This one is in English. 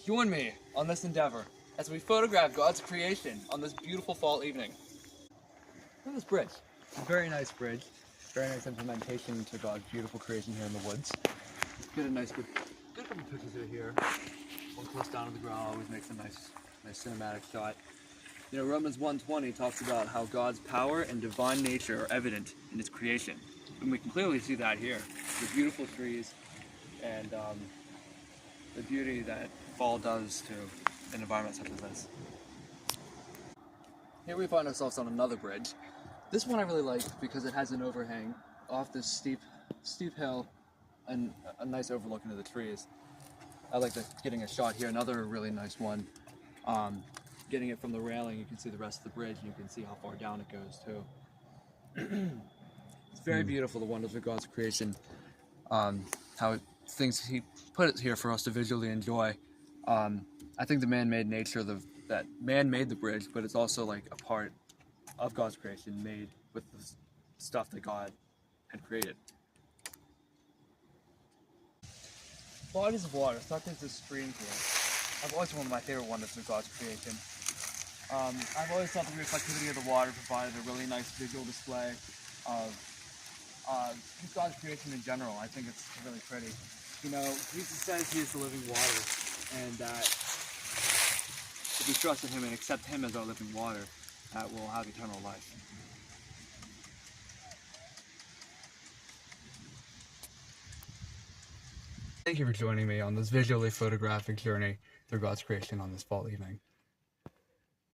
Join me on this endeavor as we photograph God's creation on this beautiful fall evening. Look at this bridge. It's a very nice bridge. Very nice implementation to God's beautiful creation here in the woods. Get a nice good couple pictures of here. One close down to the ground always makes a nice cinematic shot. You know, Romans 1:20 talks about how God's power and divine nature are evident in His creation. And we can clearly see that here. The beautiful trees and the beauty that fall does to an environment such as this. Here we find ourselves on another bridge. This one I really like because it has an overhang off this steep hill and a nice overlook into the trees. I like getting a shot here, another really nice one. Getting it from the railing, you can see the rest of the bridge and you can see how far down it goes too. It's very beautiful, the wonders of God's creation. Things He put it here for us to visually enjoy. I think the man-made nature that man made the bridge, but it's also like a part of God's creation made with the stuff that God had created. Bodies of water, such as this stream here, I've always one of my favorite wonders of God's creation. I've always thought the reflectivity of the water provided a really nice visual display of just God's creation in general. I think it's really pretty. You know, Jesus says He is the living water, and that if we trust in Him and accept Him as our living water, that we'll have eternal life. Thank you for joining me on this visually photographic journey through God's creation on this fall evening.